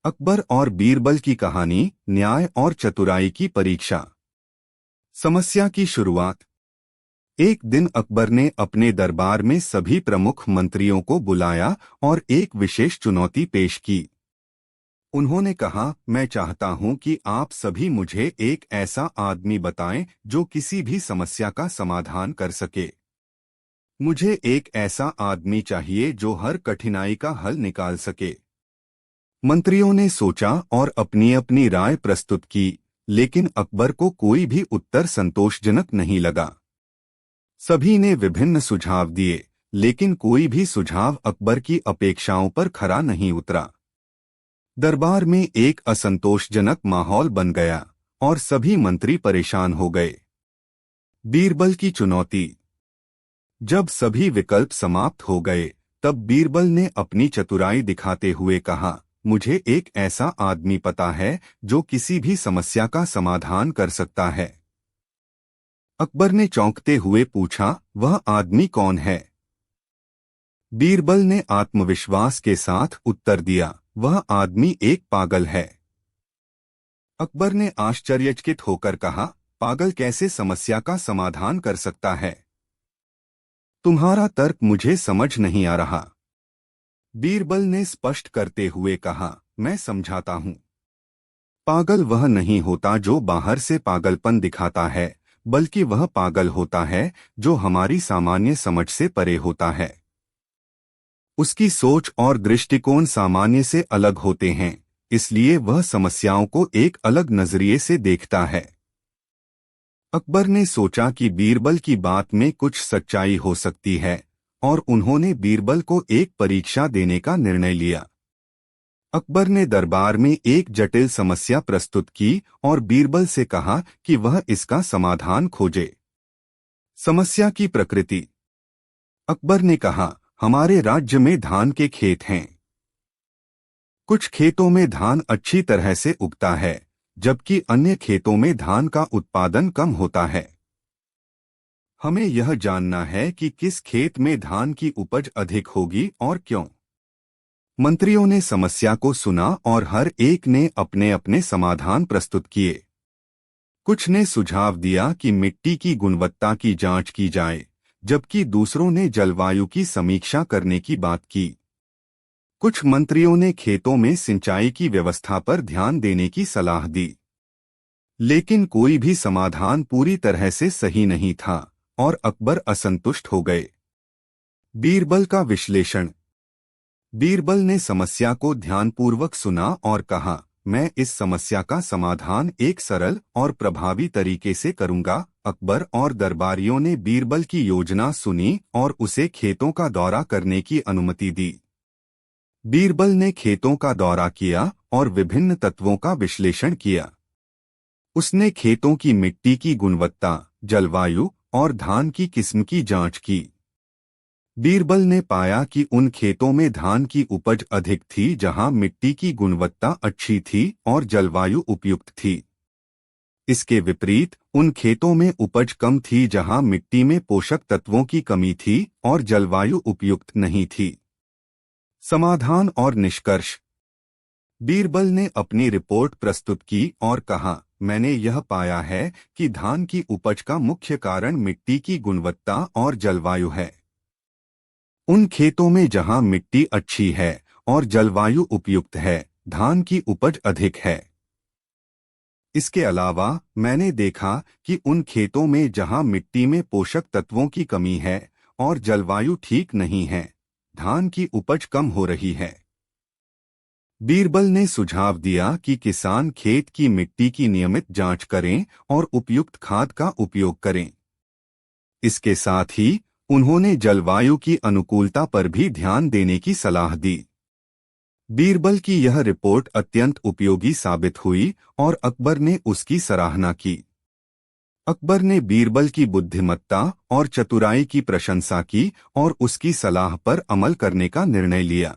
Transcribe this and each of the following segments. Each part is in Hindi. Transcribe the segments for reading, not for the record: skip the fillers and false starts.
अकबर और बीरबल की कहानी, न्याय और चतुराई की परीक्षा। समस्या की शुरुआत। एक दिन अकबर ने अपने दरबार में सभी प्रमुख मंत्रियों को बुलाया और एक विशेष चुनौती पेश की। उन्होंने कहा, मैं चाहता हूं कि आप सभी मुझे एक ऐसा आदमी बताएं जो किसी भी समस्या का समाधान कर सके। मुझे एक ऐसा आदमी चाहिए जो हर कठिनाई का हल निकाल सके। मंत्रियों ने सोचा और अपनी अपनी राय प्रस्तुत की, लेकिन अकबर को कोई भी उत्तर संतोषजनक नहीं लगा। सभी ने विभिन्न सुझाव दिए, लेकिन कोई भी सुझाव अकबर की अपेक्षाओं पर खरा नहीं उतरा। दरबार में एक असंतोषजनक माहौल बन गया और सभी मंत्री परेशान हो गए। बीरबल की चुनौती। जब सभी विकल्प समाप्त हो गए, तब बीरबल ने अपनी चतुराई दिखाते हुए कहा, मुझे एक ऐसा आदमी पता है जो किसी भी समस्या का समाधान कर सकता है। अकबर ने चौंकते हुए पूछा, वह आदमी कौन है? बीरबल ने आत्मविश्वास के साथ उत्तर दिया, वह आदमी एक पागल है। अकबर ने आश्चर्यचकित होकर कहा, पागल कैसे समस्या का समाधान कर सकता है? तुम्हारा तर्क मुझे समझ नहीं आ रहा। बीरबल ने स्पष्ट करते हुए कहा, मैं समझाता हूं। पागल वह नहीं होता जो बाहर से पागलपन दिखाता है, बल्कि वह पागल होता है जो हमारी सामान्य समझ से परे होता है। उसकी सोच और दृष्टिकोण सामान्य से अलग होते हैं, इसलिए वह समस्याओं को एक अलग नजरिए से देखता है। अकबर ने सोचा कि बीरबल की बात में कुछ सच्चाई हो सकती है, और उन्होंने बीरबल को एक परीक्षा देने का निर्णय लिया। अकबर ने दरबार में एक जटिल समस्या प्रस्तुत की और बीरबल से कहा कि वह इसका समाधान खोजे। समस्या की प्रकृति। अकबर ने कहा, हमारे राज्य में धान के खेत हैं। कुछ खेतों में धान अच्छी तरह से उगता है, जबकि अन्य खेतों में धान का उत्पादन कम होता है। हमें यह जानना है कि किस खेत में धान की उपज अधिक होगी और क्यों। मंत्रियों ने समस्या को सुना और हर एक ने अपने अपने समाधान प्रस्तुत किए। कुछ ने सुझाव दिया कि मिट्टी की गुणवत्ता की जांच की जाए, जबकि दूसरों ने जलवायु की समीक्षा करने की बात की। कुछ मंत्रियों ने खेतों में सिंचाई की व्यवस्था पर ध्यान देने की सलाह दी। लेकिन कोई भी समाधान पूरी तरह से सही नहीं था और अकबर असंतुष्ट हो गए। बीरबल का विश्लेषण। बीरबल ने समस्या को ध्यानपूर्वक सुना और कहा, मैं इस समस्या का समाधान एक सरल और प्रभावी तरीके से करूंगा। अकबर और दरबारियों ने बीरबल की योजना सुनी और उसे खेतों का दौरा करने की अनुमति दी। बीरबल ने खेतों का दौरा किया और विभिन्न तत्वों का विश्लेषण किया। उसने खेतों की मिट्टी की गुणवत्ता, जलवायु और धान की किस्म की जांच की। बीरबल ने पाया कि उन खेतों में धान की उपज अधिक थी जहां मिट्टी की गुणवत्ता अच्छी थी और जलवायु उपयुक्त थी। इसके विपरीत उन खेतों में उपज कम थी जहां मिट्टी में पोषक तत्वों की कमी थी और जलवायु उपयुक्त नहीं थी। समाधान और निष्कर्ष। बीरबल ने अपनी रिपोर्ट प्रस्तुत की और कहा, मैंने यह पाया है कि धान की उपज का मुख्य कारण मिट्टी की गुणवत्ता और जलवायु है। उन खेतों में जहां मिट्टी अच्छी है और जलवायु उपयुक्त है, धान की उपज अधिक है। इसके अलावा मैंने देखा कि उन खेतों में जहां मिट्टी में पोषक तत्वों की कमी है और जलवायु ठीक नहीं है, धान की उपज कम हो रही है। बीरबल ने सुझाव दिया कि किसान खेत की मिट्टी की नियमित जांच करें और उपयुक्त खाद का उपयोग करें। इसके साथ ही उन्होंने जलवायु की अनुकूलता पर भी ध्यान देने की सलाह दी। बीरबल की यह रिपोर्ट अत्यंत उपयोगी साबित हुई और अकबर ने उसकी सराहना की। अकबर ने बीरबल की बुद्धिमत्ता और चतुराई की प्रशंसा की और उसकी सलाह पर अमल करने का निर्णय लिया।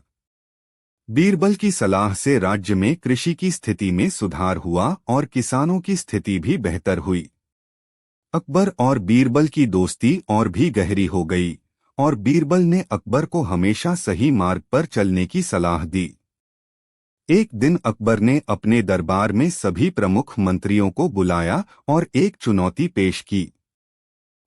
बीरबल की सलाह से राज्य में कृषि की स्थिति में सुधार हुआ और किसानों की स्थिति भी बेहतर हुई। अकबर और बीरबल की दोस्ती और भी गहरी हो गई और बीरबल ने अकबर को हमेशा सही मार्ग पर चलने की सलाह दी। एक दिन अकबर ने अपने दरबार में सभी प्रमुख मंत्रियों को बुलाया और एक चुनौती पेश की।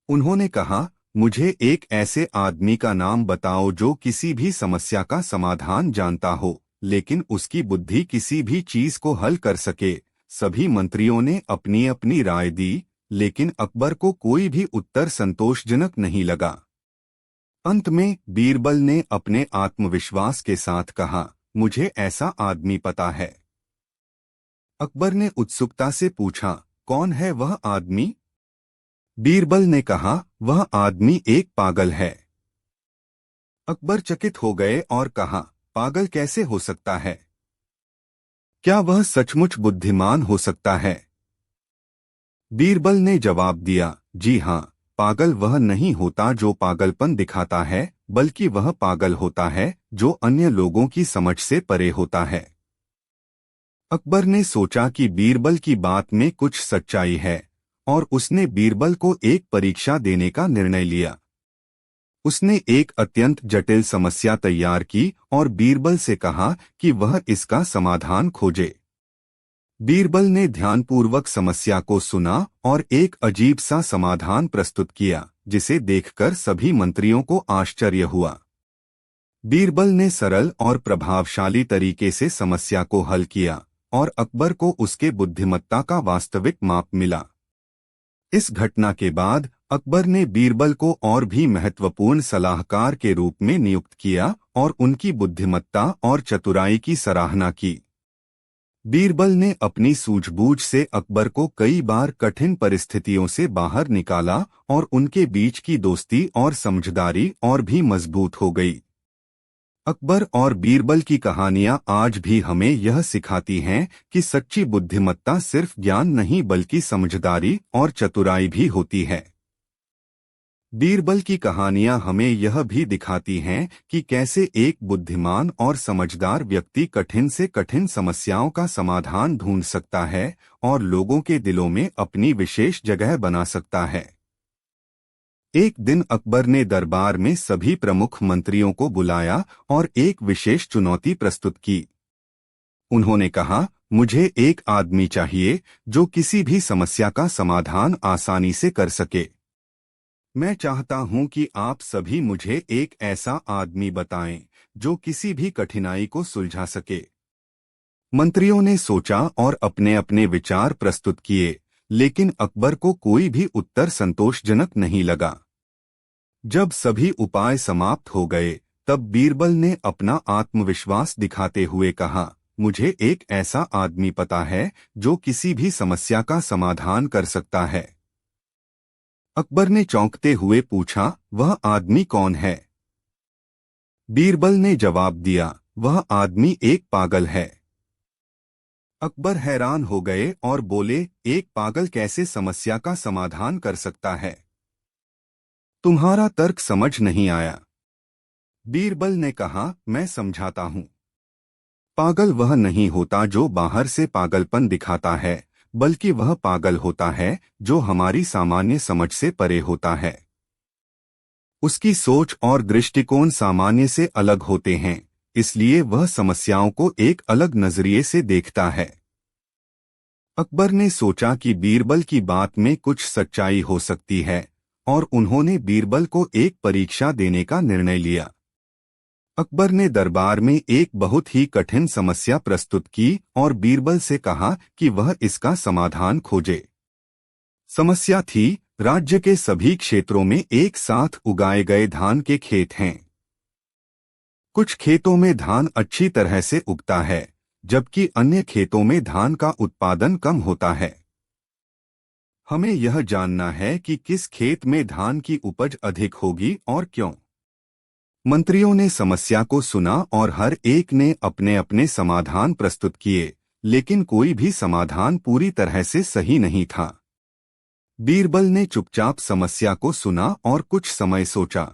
उन्होंने कहा, मुझे एक ऐसे आदमी का नाम बताओ जो किसी भी समस्या का समाधान जानता हो, लेकिन उसकी बुद्धि किसी भी चीज को हल कर सके। सभी मंत्रियों ने अपनी अपनी राय दी, लेकिन अकबर को कोई भी उत्तर संतोषजनक नहीं लगा। अंत में बीरबल ने अपने आत्मविश्वास के साथ कहा, मुझे ऐसा आदमी पता है। अकबर ने उत्सुकता से पूछा, कौन है वह आदमी? बीरबल ने कहा, वह आदमी एक पागल है। अकबर चकित हो गए और कहा, पागल कैसे हो सकता है? क्या वह सचमुच बुद्धिमान हो सकता है? बीरबल ने जवाब दिया, जी हाँ, पागल वह नहीं होता जो पागलपन दिखाता है, बल्कि वह पागल होता है जो अन्य लोगों की समझ से परे होता है। अकबर ने सोचा कि बीरबल की बात में कुछ सच्चाई है, और उसने बीरबल को एक परीक्षा देने का निर्णय लिया। उसने एक अत्यंत जटिल समस्या तैयार की और बीरबल से कहा कि वह इसका समाधान खोजे। बीरबल ने ध्यानपूर्वक समस्या को सुना और एक अजीब सा समाधान प्रस्तुत किया, जिसे देखकर सभी मंत्रियों को आश्चर्य हुआ। बीरबल ने सरल और प्रभावशाली तरीके से समस्या को हल किया, और अकबर को उसके बुद्धिमत्ता का वास्तविक माप मिला। इस घटना के बाद अकबर ने बीरबल को और भी महत्वपूर्ण सलाहकार के रूप में नियुक्त किया और उनकी बुद्धिमत्ता और चतुराई की सराहना की। बीरबल ने अपनी सूझबूझ से अकबर को कई बार कठिन परिस्थितियों से बाहर निकाला और उनके बीच की दोस्ती और समझदारी और भी मजबूत हो गई। अकबर और बीरबल की कहानियां आज भी हमें यह सिखाती हैं कि सच्ची बुद्धिमत्ता सिर्फ ज्ञान नहीं बल्कि समझदारी और चतुराई भी होती है। बीरबल की कहानियां हमें यह भी दिखाती हैं कि कैसे एक बुद्धिमान और समझदार व्यक्ति कठिन से कठिन समस्याओं का समाधान ढूंढ सकता है और लोगों के दिलों में अपनी विशेष जगह बना सकता है। एक दिन अकबर ने दरबार में सभी प्रमुख मंत्रियों को बुलाया और एक विशेष चुनौती प्रस्तुत की। उन्होंने कहा, मुझे एक आदमी चाहिए जो किसी भी समस्या का समाधान आसानी से कर सके। मैं चाहता हूं कि आप सभी मुझे एक ऐसा आदमी बताएं जो किसी भी कठिनाई को सुलझा सके। मंत्रियों ने सोचा और अपने अपने विचार प्रस्तुत किए, लेकिन अकबर को कोई भी उत्तर संतोषजनक नहीं लगा। जब सभी उपाय समाप्त हो गए, तब बीरबल ने अपना आत्मविश्वास दिखाते हुए कहा, मुझे एक ऐसा आदमी पता है जो किसी भी समस्या का समाधान कर सकता है। अकबर ने चौंकते हुए पूछा, वह आदमी कौन है? बीरबल ने जवाब दिया, वह आदमी एक पागल है। अकबर हैरान हो गए और बोले, एक पागल कैसे समस्या का समाधान कर सकता है? तुम्हारा तर्क समझ नहीं आया। बीरबल ने कहा, मैं समझाता हूं। पागल वह नहीं होता जो बाहर से पागलपन दिखाता है, बल्कि वह पागल होता है जो हमारी सामान्य समझ से परे होता है। उसकी सोच और दृष्टिकोण सामान्य से अलग होते हैं, इसलिए वह समस्याओं को एक अलग नजरिए से देखता है। अकबर ने सोचा कि बीरबल की बात में कुछ सच्चाई हो सकती है, और उन्होंने बीरबल को एक परीक्षा देने का निर्णय लिया। अकबर ने दरबार में एक बहुत ही कठिन समस्या प्रस्तुत की और बीरबल से कहा कि वह इसका समाधान खोजे। समस्या थी, राज्य के सभी क्षेत्रों में एक साथ उगाए गए धान के खेत हैं। कुछ खेतों में धान अच्छी तरह से उगता है, जबकि अन्य खेतों में धान का उत्पादन कम होता है। हमें यह जानना है कि किस खेत में धान की उपज अधिक होगी और क्यों। मंत्रियों ने समस्या को सुना और हर एक ने अपने अपने समाधान प्रस्तुत किए, लेकिन कोई भी समाधान पूरी तरह से सही नहीं था। बीरबल ने चुपचाप समस्या को सुना और कुछ समय सोचा।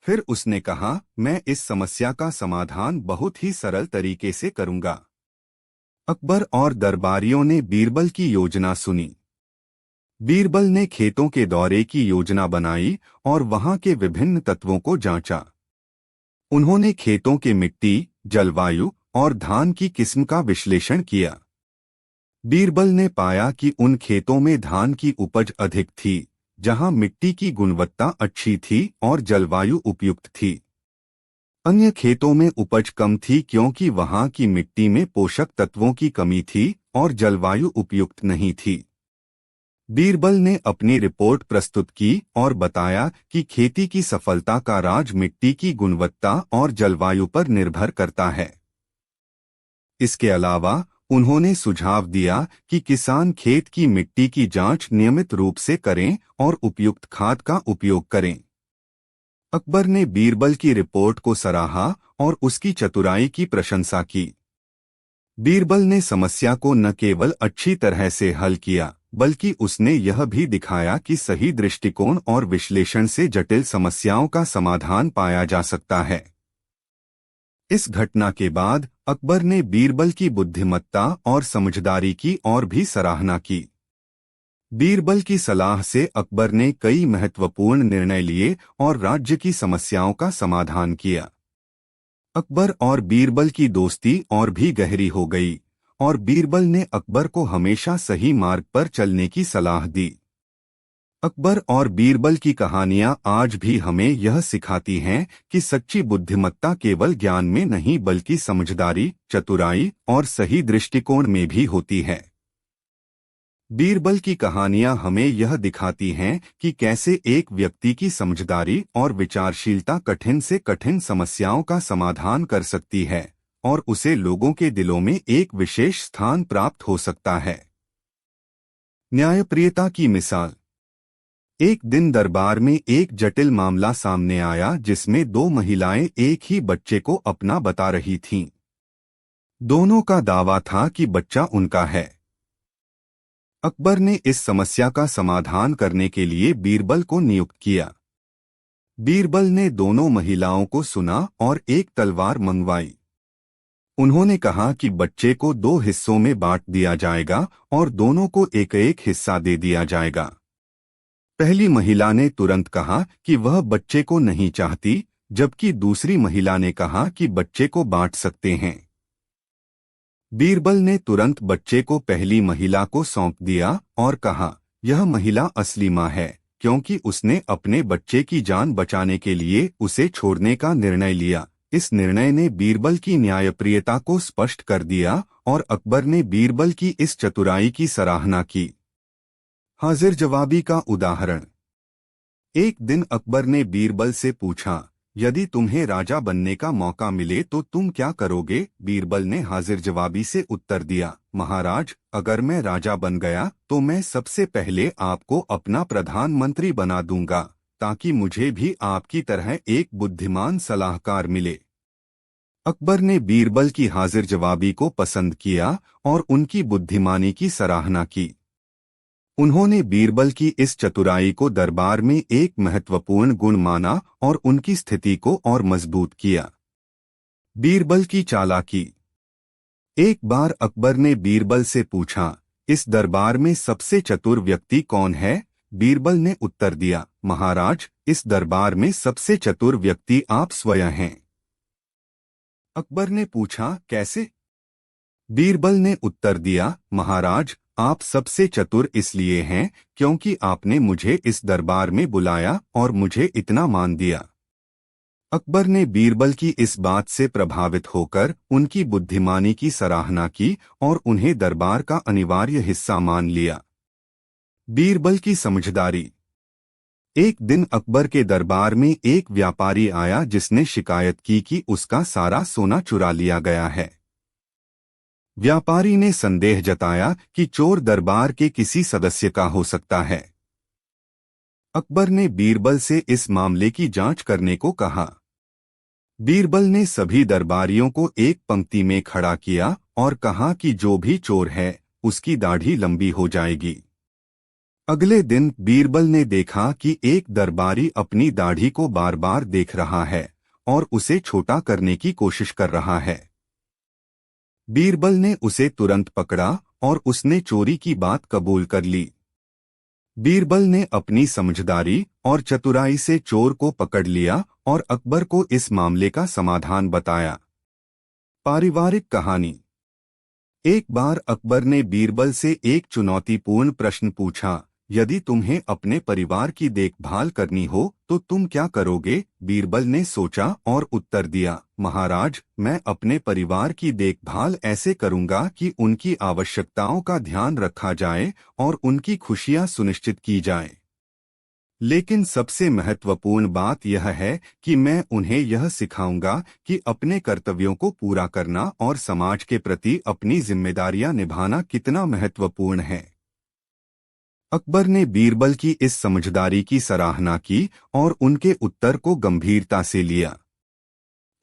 फिर उसने कहा, मैं इस समस्या का समाधान बहुत ही सरल तरीके से करूंगा। अकबर और दरबारियों ने बीरबल की योजना सुनी। बीरबल ने खेतों के दौरे की योजना बनाई और वहां के विभिन्न तत्वों को जांचा। उन्होंने खेतों के मिट्टी, जलवायु और धान की किस्म का विश्लेषण किया। बीरबल ने पाया कि उन खेतों में धान की उपज अधिक थी जहां मिट्टी की गुणवत्ता अच्छी थी और जलवायु उपयुक्त थी। अन्य खेतों में उपज कम थी क्योंकि वहां की मिट्टी में पोषक तत्वों की कमी थी और जलवायु उपयुक्त नहीं थी। बीरबल ने अपनी रिपोर्ट प्रस्तुत की और बताया कि खेती की सफलता का राज मिट्टी की गुणवत्ता और जलवायु पर निर्भर करता है। इसके अलावा उन्होंने सुझाव दिया कि किसान खेत की मिट्टी की जांच नियमित रूप से करें और उपयुक्त खाद का उपयोग करें। अकबर ने बीरबल की रिपोर्ट को सराहा और उसकी चतुराई की प्रशंसा की। बीरबल ने समस्या को न केवल अच्छी तरह से हल किया बल्कि उसने यह भी दिखाया कि सही दृष्टिकोण और विश्लेषण से जटिल समस्याओं का समाधान पाया जा सकता है। इस घटना के बाद अकबर ने बीरबल की बुद्धिमत्ता और समझदारी की और भी सराहना की। बीरबल की सलाह से अकबर ने कई महत्वपूर्ण निर्णय लिए और राज्य की समस्याओं का समाधान किया। अकबर और बीरबल की दोस्ती और भी गहरी हो गई और बीरबल ने अकबर को हमेशा सही मार्ग पर चलने की सलाह दी। अकबर और बीरबल की कहानियां आज भी हमें यह सिखाती हैं कि सच्ची बुद्धिमत्ता केवल ज्ञान में नहीं बल्कि समझदारी, चतुराई और सही दृष्टिकोण में भी होती है। बीरबल की कहानियां हमें यह दिखाती हैं कि कैसे एक व्यक्ति की समझदारी और विचारशीलता कठिन से कठिन समस्याओं का समाधान कर सकती है और उसे लोगों के दिलों में एक विशेष स्थान प्राप्त हो सकता है। न्यायप्रियता की मिसाल। एक दिन दरबार में एक जटिल मामला सामने आया जिसमें दो महिलाएं एक ही बच्चे को अपना बता रही थीं। दोनों का दावा था कि बच्चा उनका है। अकबर ने इस समस्या का समाधान करने के लिए बीरबल को नियुक्त किया। बीरबल ने दोनों महिलाओं को सुना और एक तलवार मंगवाई। उन्होंने कहा कि बच्चे को दो हिस्सों में बांट दिया जाएगा और दोनों को एक एक हिस्सा दे दिया जाएगा। पहली महिला ने तुरंत कहा कि वह बच्चे को नहीं चाहती, जबकि दूसरी महिला ने कहा कि बच्चे को बांट सकते हैं। बीरबल ने तुरंत बच्चे को पहली महिला को सौंप दिया और कहा, यह महिला असली मां है, क्योंकि उसने अपने बच्चे की जान बचाने के लिए उसे छोड़ने का निर्णय लिया। इस निर्णय ने बीरबल की न्यायप्रियता को स्पष्ट कर दिया और अकबर ने बीरबल की इस चतुराई की सराहना की। हाजिर जवाबी का उदाहरण। एक दिन अकबर ने बीरबल से पूछा, यदि तुम्हें राजा बनने का मौका मिले तो तुम क्या करोगे? बीरबल ने हाजिर जवाबी से उत्तर दिया, महाराज, अगर मैं राजा बन गया तो मैं सबसे पहले आपको अपना प्रधानमंत्री बना दूंगा, ताकि मुझे भी आपकी तरह एक बुद्धिमान सलाहकार मिले। अकबर ने बीरबल की हाजिर जवाबी को पसंद किया और उनकी बुद्धिमानी की सराहना की। उन्होंने बीरबल की इस चतुराई को दरबार में एक महत्वपूर्ण गुण माना और उनकी स्थिति को और मजबूत किया। बीरबल की चालाकी। एक बार अकबर ने बीरबल से पूछा, इस दरबार में सबसे चतुर व्यक्ति कौन है? बीरबल ने उत्तर दिया, महाराज, इस दरबार में सबसे चतुर व्यक्ति आप स्वयं हैं। अकबर ने पूछा, कैसे? बीरबल ने उत्तर दिया, महाराज, आप सबसे चतुर इसलिए हैं क्योंकि आपने मुझे इस दरबार में बुलाया और मुझे इतना मान दिया। अकबर ने बीरबल की इस बात से प्रभावित होकर उनकी बुद्धिमानी की सराहना की और उन्हें दरबार का अनिवार्य हिस्सा मान लिया। बीरबल की समझदारी। एक दिन अकबर के दरबार में एक व्यापारी आया जिसने शिकायत की कि उसका सारा सोना चुरा लिया गया है। व्यापारी ने संदेह जताया कि चोर दरबार के किसी सदस्य का हो सकता है। अकबर ने बीरबल से इस मामले की जांच करने को कहा। बीरबल ने सभी दरबारियों को एक पंक्ति में खड़ा किया और कहा कि जो भी चोर है उसकी दाढ़ी लंबी हो जाएगी। अगले दिन बीरबल ने देखा कि एक दरबारी अपनी दाढ़ी को बार बार देख रहा है और उसे छोटा करने की कोशिश कर रहा है। बीरबल ने उसे तुरंत पकड़ा और उसने चोरी की बात कबूल कर ली। बीरबल ने अपनी समझदारी और चतुराई से चोर को पकड़ लिया और अकबर को इस मामले का समाधान बताया। पारिवारिक कहानी। एक बार अकबर ने बीरबल से एक चुनौतीपूर्ण प्रश्न पूछा। यदि तुम्हें अपने परिवार की देखभाल करनी हो तो तुम क्या करोगे? बीरबल ने सोचा और उत्तर दिया, महाराज, मैं अपने परिवार की देखभाल ऐसे करूंगा कि उनकी आवश्यकताओं का ध्यान रखा जाए और उनकी खुशियां सुनिश्चित की जाएं। लेकिन सबसे महत्वपूर्ण बात यह है कि मैं उन्हें यह सिखाऊंगा कि अपने कर्तव्यों को पूरा करना और समाज के प्रति अपनी जिम्मेदारियां निभाना कितना महत्वपूर्ण है। अकबर ने बीरबल की इस समझदारी की सराहना की और उनके उत्तर को गंभीरता से लिया।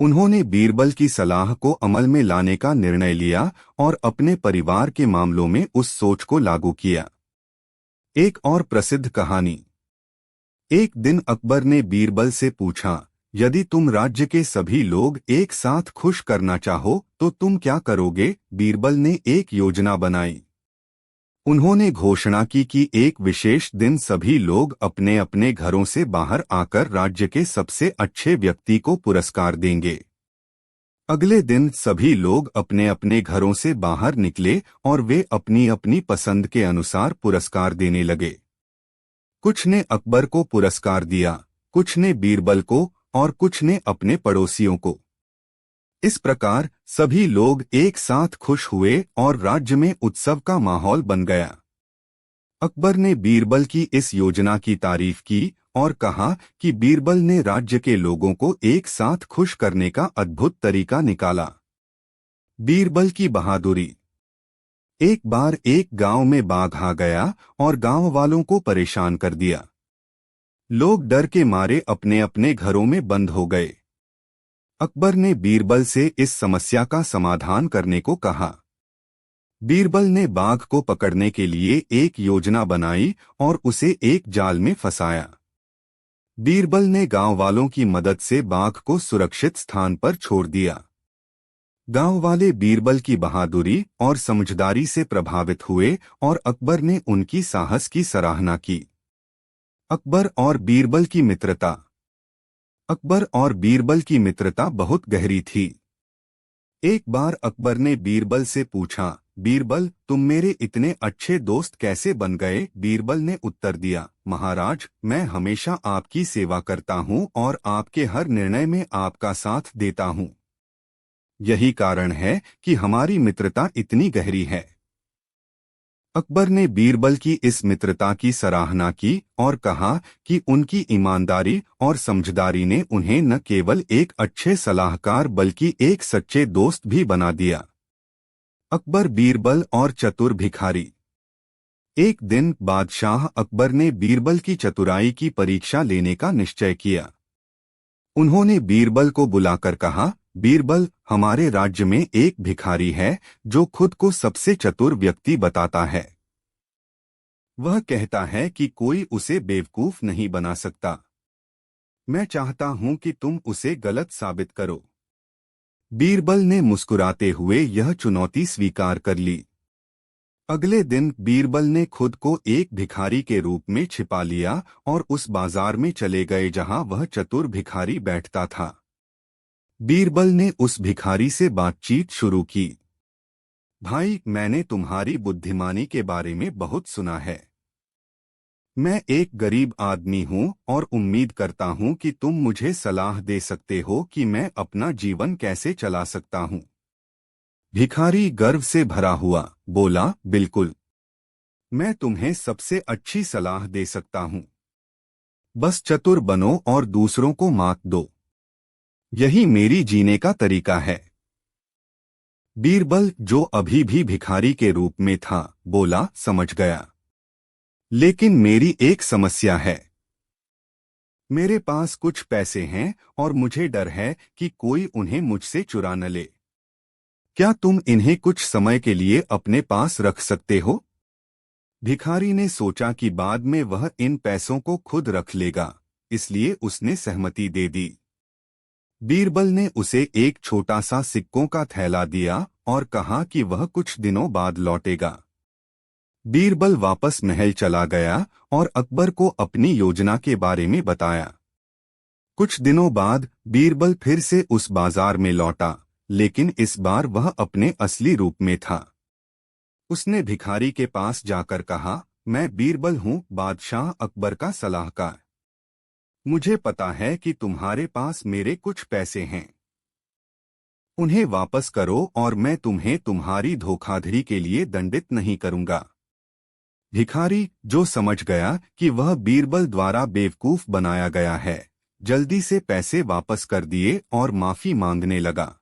उन्होंने बीरबल की सलाह को अमल में लाने का निर्णय लिया और अपने परिवार के मामलों में उस सोच को लागू किया। एक और प्रसिद्ध कहानी। एक दिन अकबर ने बीरबल से पूछा, यदि तुम राज्य के सभी लोग एक साथ खुश करना चाहो तो तुम क्या करोगे? बीरबल ने एक योजना बनाई। उन्होंने घोषणा की कि एक विशेष दिन सभी लोग अपने अपने घरों से बाहर आकर राज्य के सबसे अच्छे व्यक्ति को पुरस्कार देंगे। अगले दिन सभी लोग अपने अपने घरों से बाहर निकले और वे अपनी अपनी पसंद के अनुसार पुरस्कार देने लगे। कुछ ने अकबर को पुरस्कार दिया, कुछ ने बीरबल को और कुछ ने अपने पड़ोसियों को। इस प्रकार सभी लोग एक साथ खुश हुए और राज्य में उत्सव का माहौल बन गया। अकबर ने बीरबल की इस योजना की तारीफ की और कहा कि बीरबल ने राज्य के लोगों को एक साथ खुश करने का अद्भुत तरीका निकाला। बीरबल की बहादुरी। एक बार एक गांव में बाघ आ गया और गांव वालों को परेशान कर दिया। लोग डर के मारे अपने अपने घरों में बंद हो गए। अकबर ने बीरबल से इस समस्या का समाधान करने को कहा। बीरबल ने बाघ को पकड़ने के लिए एक योजना बनाई और उसे एक जाल में फंसाया। बीरबल ने गांव वालों की मदद से बाघ को सुरक्षित स्थान पर छोड़ दिया। गांव वाले बीरबल की बहादुरी और समझदारी से प्रभावित हुए और अकबर ने उनकी साहस की सराहना की। अकबर और बीरबल की मित्रता। अकबर और बीरबल की मित्रता बहुत गहरी थी। एक बार अकबर ने बीरबल से पूछा, बीरबल, तुम मेरे इतने अच्छे दोस्त कैसे बन गए? बीरबल ने उत्तर दिया, महाराज, मैं हमेशा आपकी सेवा करता हूं और आपके हर निर्णय में आपका साथ देता हूं। यही कारण है कि हमारी मित्रता इतनी गहरी है। अकबर ने बीरबल की इस मित्रता की सराहना की और कहा कि उनकी ईमानदारी और समझदारी ने उन्हें न केवल एक अच्छे सलाहकार बल्कि एक सच्चे दोस्त भी बना दिया। अकबर, बीरबल और चतुर भिखारी। एक दिन बादशाह अकबर ने बीरबल की चतुराई की परीक्षा लेने का निश्चय किया। उन्होंने बीरबल को बुलाकर कहा, बीरबल, हमारे राज्य में एक भिखारी है जो खुद को सबसे चतुर व्यक्ति बताता है। वह कहता है कि कोई उसे बेवकूफ नहीं बना सकता। मैं चाहता हूं कि तुम उसे गलत साबित करो। बीरबल ने मुस्कुराते हुए यह चुनौती स्वीकार कर ली। अगले दिन बीरबल ने खुद को एक भिखारी के रूप में छिपा लिया और उस बाजार में चले गए जहां वह चतुर भिखारी बैठता था। बीरबल ने उस भिखारी से बातचीत शुरू की। भाई, मैंने तुम्हारी बुद्धिमानी के बारे में बहुत सुना है। मैं एक गरीब आदमी हूं और उम्मीद करता हूं कि तुम मुझे सलाह दे सकते हो कि मैं अपना जीवन कैसे चला सकता हूं। भिखारी गर्व से भरा हुआ बोला, बिल्कुल, मैं तुम्हें सबसे अच्छी सलाह दे सकता हूं। बस चतुर बनो और दूसरों को मात दो। यही मेरी जीने का तरीका है। बीरबल, जो अभी भी भिखारी के रूप में था, बोला, समझ गया, लेकिन मेरी एक समस्या है। मेरे पास कुछ पैसे हैं और मुझे डर है कि कोई उन्हें मुझसे चुरा न ले। क्या तुम इन्हें कुछ समय के लिए अपने पास रख सकते हो? भिखारी ने सोचा कि बाद में वह इन पैसों को खुद रख लेगा, इसलिए उसने सहमति दे दी। बीरबल ने उसे एक छोटा सा सिक्कों का थैला दिया और कहा कि वह कुछ दिनों बाद लौटेगा। बीरबल वापस महल चला गया और अकबर को अपनी योजना के बारे में बताया। कुछ दिनों बाद बीरबल फिर से उस बाजार में लौटा, लेकिन इस बार वह अपने असली रूप में था। उसने भिखारी के पास जाकर कहा, मैं बीरबल हूँ, बादशाह अकबर का सलाहकार। मुझे पता है कि तुम्हारे पास मेरे कुछ पैसे हैं। उन्हें वापस करो और मैं तुम्हें तुम्हारी धोखाधड़ी के लिए दंडित नहीं करूंगा। भिखारी, जो समझ गया कि वह बीरबल द्वारा बेवकूफ बनाया गया है, जल्दी से पैसे वापस कर दिए और माफी मांगने लगा।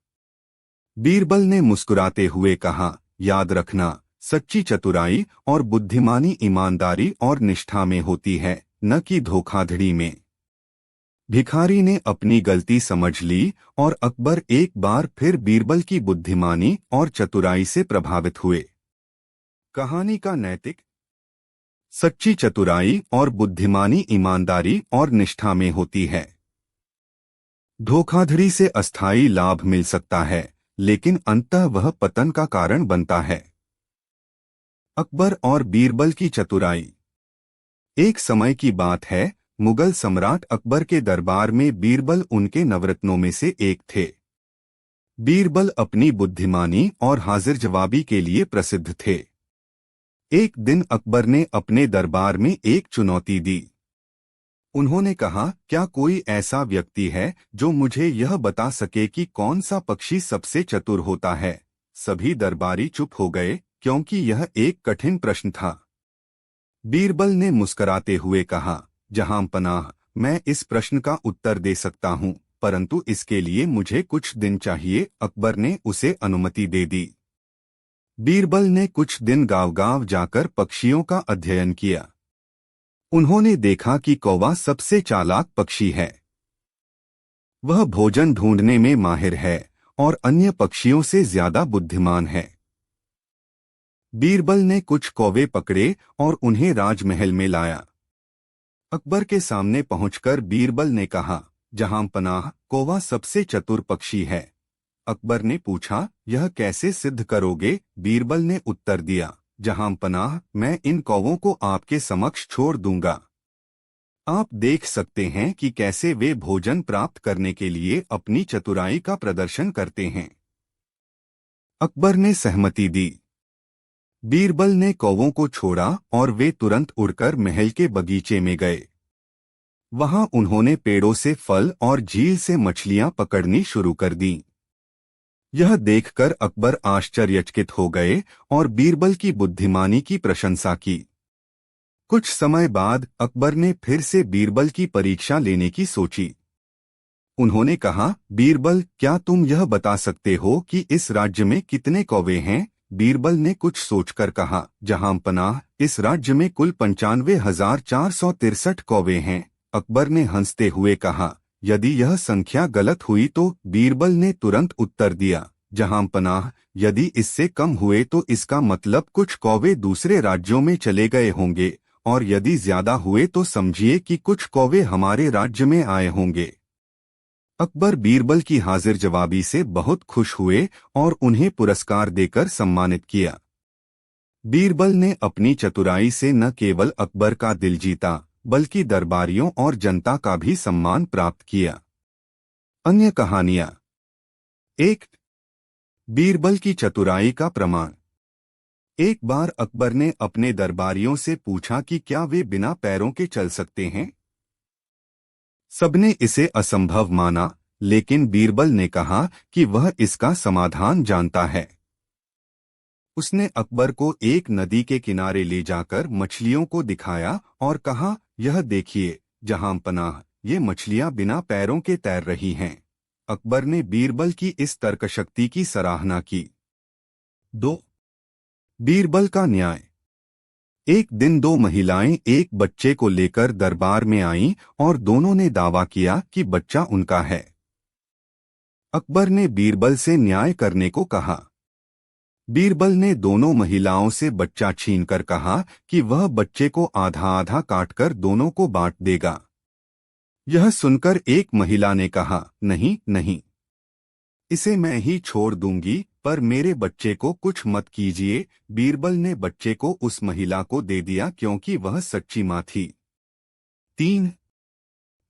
बीरबल ने मुस्कुराते हुए कहा, याद रखना, सच्ची चतुराई और बुद्धिमानी ईमानदारी और निष्ठा में होती है, न कि धोखाधड़ी में। भिखारी ने अपनी गलती समझ ली और अकबर एक बार फिर बीरबल की बुद्धिमानी और चतुराई से प्रभावित हुए। कहानी का नैतिक: सच्ची चतुराई और बुद्धिमानी ईमानदारी और निष्ठा में होती है। धोखाधड़ी से अस्थायी लाभ मिल सकता है, लेकिन अंततः वह पतन का कारण बनता है। अकबर और बीरबल की चतुराई। एक समय की बात है, मुगल सम्राट अकबर के दरबार में बीरबल उनके नवरत्नों में से एक थे। बीरबल अपनी बुद्धिमानी और हाजिर जवाबी के लिए प्रसिद्ध थे। एक दिन अकबर ने अपने दरबार में एक चुनौती दी। उन्होंने कहा, क्या कोई ऐसा व्यक्ति है जो मुझे यह बता सके कि कौन सा पक्षी सबसे चतुर होता है? सभी दरबारी चुप हो गए, क्योंकि यह एक कठिन प्रश्न था। बीरबल ने मुस्कुराते हुए कहा, जहां पनाह, मैं इस प्रश्न का उत्तर दे सकता हूं, परंतु इसके लिए मुझे कुछ दिन चाहिए। अकबर ने उसे अनुमति दे दी। बीरबल ने कुछ दिन गांव-गांव जाकर पक्षियों का अध्ययन किया। उन्होंने देखा कि कौवा सबसे चालाक पक्षी है। वह भोजन ढूंढने में माहिर है और अन्य पक्षियों से ज्यादा बुद्धिमान है। बीरबल ने कुछ कौवे पकड़े और उन्हें राजमहल में लाया। अकबर के सामने पहुंचकर बीरबल ने कहा, जहां पनाह, कौवा सबसे चतुर पक्षी है। अकबर ने पूछा, यह कैसे सिद्ध करोगे? बीरबल ने उत्तर दिया, जहां पनाह, मैं इन कौवों को आपके समक्ष छोड़ दूंगा। आप देख सकते हैं कि कैसे वे भोजन प्राप्त करने के लिए अपनी चतुराई का प्रदर्शन करते हैं। अकबर ने सहमति दी। बीरबल ने कौवों को छोड़ा और वे तुरंत उड़कर महल के बगीचे में गए। वहां उन्होंने पेड़ों से फल और झील से मछलियां पकड़नी शुरू कर दी। यह देखकर अकबर आश्चर्यचकित हो गए और बीरबल की बुद्धिमानी की प्रशंसा की। कुछ समय बाद अकबर ने फिर से बीरबल की परीक्षा लेने की सोची। उन्होंने कहा, बीरबल, क्या तुम यह बता सकते हो कि इस राज्य में कितने कौवे हैं? बीरबल ने कुछ सोचकर कहा, जहां पनाह, इस राज्य में कुल 95,463 कौवे हैं। अकबर ने हंसते हुए कहा, यदि यह संख्या गलत हुई तो? बीरबल ने तुरंत उत्तर दिया, जहां पनाह, यदि इससे कम हुए तो इसका मतलब कुछ कौवे दूसरे राज्यों में चले गए होंगे, और यदि ज्यादा हुए तो समझिए कि कुछ कौवे हमारे राज्य में आए होंगे। अकबर बीरबल की हाजिर जवाबी से बहुत खुश हुए और उन्हें पुरस्कार देकर सम्मानित किया। बीरबल ने अपनी चतुराई से न केवल अकबर का दिल जीता, बल्कि दरबारियों और जनता का भी सम्मान प्राप्त किया। अन्य कहानियां। 1. बीरबल की चतुराई का प्रमाण। एक बार अकबर ने अपने दरबारियों से पूछा कि क्या वे बिना पैरों के चल सकते हैं। सबने इसे असंभव माना, लेकिन बीरबल ने कहा कि वह इसका समाधान जानता है। उसने अकबर को एक नदी के किनारे ले जाकर मछलियों को दिखाया और कहा, यह देखिए, जहां पनाह, ये मछलियां बिना पैरों के तैर रही हैं। अकबर ने बीरबल की इस तर्कशक्ति की सराहना की। 2. बीरबल का न्याय। एक दिन दो महिलाएं एक बच्चे को लेकर दरबार में आईं और दोनों ने दावा किया कि बच्चा उनका है। अकबर ने बीरबल से न्याय करने को कहा। बीरबल ने दोनों महिलाओं से बच्चा छीनकर कहा कि वह बच्चे को आधा आधा काटकर दोनों को बांट देगा। यह सुनकर एक महिला ने कहा, नहीं नहीं, इसे मैं ही छोड़ दूंगी, पर मेरे बच्चे को कुछ मत कीजिए। बीरबल ने बच्चे को उस महिला को दे दिया क्योंकि वह सच्ची मां थी। 3.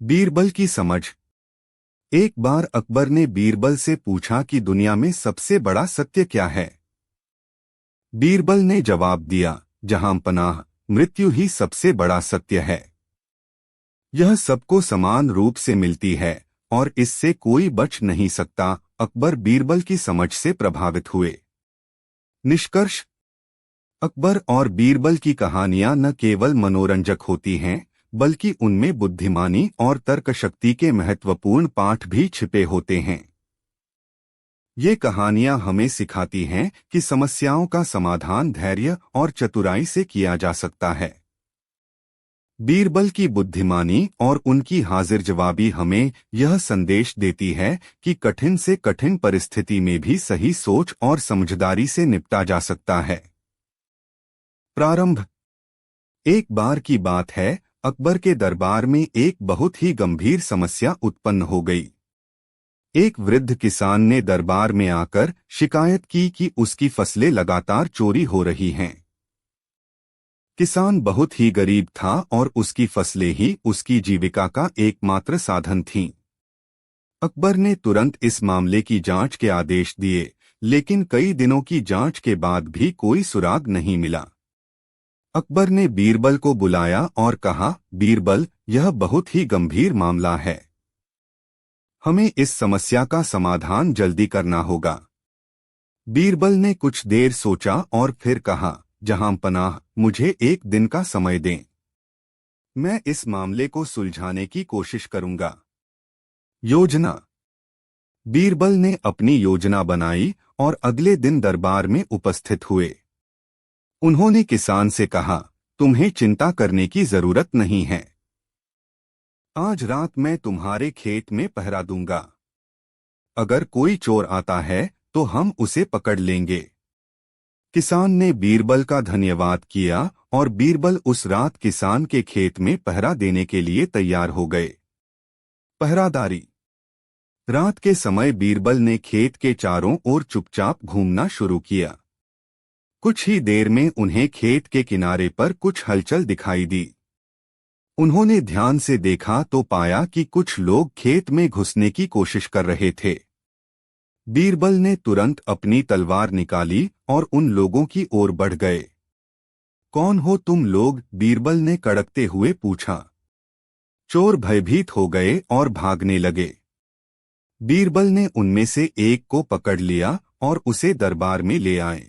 बीरबल की समझ। एक बार अकबर ने बीरबल से पूछा कि दुनिया में सबसे बड़ा सत्य क्या है। बीरबल ने जवाब दिया, जहां पनाह, मृत्यु ही सबसे बड़ा सत्य है। यह सबको समान रूप से मिलती है और इससे कोई बच नहीं सकता। अकबर बीरबल की समझ से प्रभावित हुए। निष्कर्ष: अकबर और बीरबल की कहानियां न केवल मनोरंजक होती हैं, बल्कि उनमें बुद्धिमानी और तर्कशक्ति के महत्वपूर्ण पाठ भी छिपे होते हैं। ये कहानियां हमें सिखाती हैं कि समस्याओं का समाधान धैर्य और चतुराई से किया जा सकता है। बीरबल की बुद्धिमानी और उनकी हाजिर जवाबी हमें यह संदेश देती है कि कठिन से कठिन परिस्थिति में भी सही सोच और समझदारी से निपटा जा सकता है। प्रारंभ: एक बार की बात है, अकबर के दरबार में एक बहुत ही गंभीर समस्या उत्पन्न हो गई। एक वृद्ध किसान ने दरबार में आकर शिकायत की कि उसकी फसलें लगातार चोरी हो रही हैं। किसान बहुत ही गरीब था और उसकी फसलें ही उसकी जीविका का एकमात्र साधन थीं। अकबर ने तुरंत इस मामले की जांच के आदेश दिए, लेकिन कई दिनों की जांच के बाद भी कोई सुराग नहीं मिला। अकबर ने बीरबल को बुलाया और कहा, बीरबल, यह बहुत ही गंभीर मामला है। हमें इस समस्या का समाधान जल्दी करना होगा। बीरबल ने कुछ देर सोचा और फिर कहा, जहां पनाह, मुझे एक दिन का समय दें। मैं इस मामले को सुलझाने की कोशिश करूंगा। योजना: बीरबल ने अपनी योजना बनाई और अगले दिन दरबार में उपस्थित हुए। उन्होंने किसान से कहा, तुम्हें चिंता करने की जरूरत नहीं है। आज रात मैं तुम्हारे खेत में पहरा दूंगा। अगर कोई चोर आता है तो हम उसे पकड़ लेंगे। किसान ने बीरबल का धन्यवाद किया और बीरबल उस रात किसान के खेत में पहरा देने के लिए तैयार हो गए। पहरादारी: रात के समय बीरबल ने खेत के चारों ओर चुपचाप घूमना शुरू किया। कुछ ही देर में उन्हें खेत के किनारे पर कुछ हलचल दिखाई दी। उन्होंने ध्यान से देखा तो पाया कि कुछ लोग खेत में घुसने की कोशिश कर रहे थे। बीरबल ने तुरंत अपनी तलवार निकाली और उन लोगों की ओर बढ़ गए। कौन हो तुम लोग? बीरबल ने कड़कते हुए पूछा। चोर भयभीत हो गए और भागने लगे। बीरबल ने उनमें से एक को पकड़ लिया और उसे दरबार में ले आए।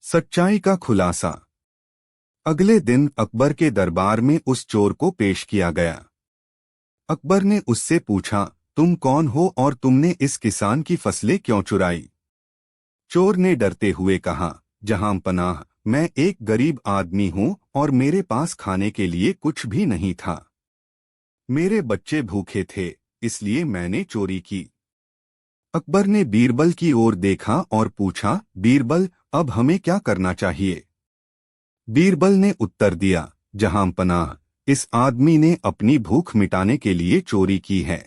सच्चाई का खुलासा: अगले दिन अकबर के दरबार में उस चोर को पेश किया गया। अकबर ने उससे पूछा, तुम कौन हो और तुमने इस किसान की फसलें क्यों चुराई? चोर ने डरते हुए कहा, जहां पनाह, मैं एक गरीब आदमी हूं और मेरे पास खाने के लिए कुछ भी नहीं था। मेरे बच्चे भूखे थे, इसलिए मैंने चोरी की। अकबर ने बीरबल की ओर देखा और पूछा, बीरबल, अब हमें क्या करना चाहिए? बीरबल ने उत्तर दिया, जहां पनाह, इस आदमी ने अपनी भूख मिटाने के लिए चोरी की है।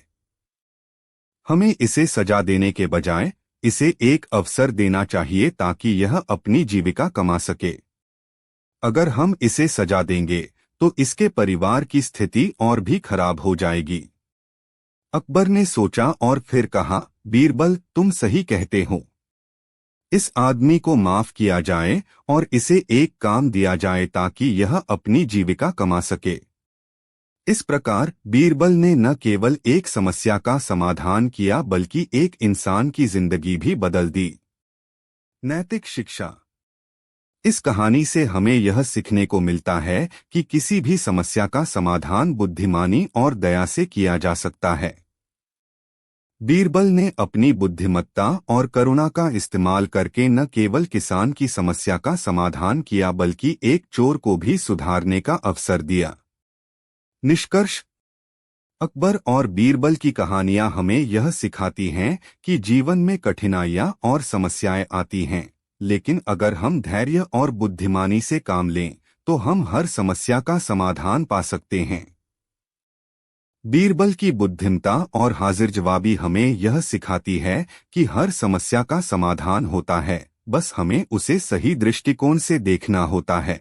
हमें इसे सजा देने के बजाय इसे एक अवसर देना चाहिए ताकि यह अपनी जीविका कमा सके। अगर हम इसे सजा देंगे तो इसके परिवार की स्थिति और भी खराब हो जाएगी। अकबर ने सोचा और फिर कहा, बीरबल, तुम सही कहते हो। इस आदमी को माफ किया जाए और इसे एक काम दिया जाए ताकि यह अपनी जीविका कमा सके। इस प्रकार बीरबल ने न केवल एक समस्या का समाधान किया बल्कि एक इंसान की जिंदगी भी बदल दी। नैतिक शिक्षा: इस कहानी से हमें यह सीखने को मिलता है कि किसी भी समस्या का समाधान बुद्धिमानी और दया से किया जा सकता है। बीरबल ने अपनी बुद्धिमत्ता और करुणा का इस्तेमाल करके न केवल किसान की समस्या का समाधान किया बल्कि एक चोर को भी सुधारने का अवसर दिया। निष्कर्ष: अकबर और बीरबल की कहानियां हमें यह सिखाती हैं कि जीवन में कठिनाइयां और समस्याएं आती हैं, लेकिन अगर हम धैर्य और बुद्धिमानी से काम लें तो हम हर समस्या का समाधान पा सकते हैं। बीरबल की बुद्धिमत्ता और हाजिर जवाबी हमें यह सिखाती है कि हर समस्या का समाधान होता है, बस हमें उसे सही दृष्टिकोण से देखना होता है।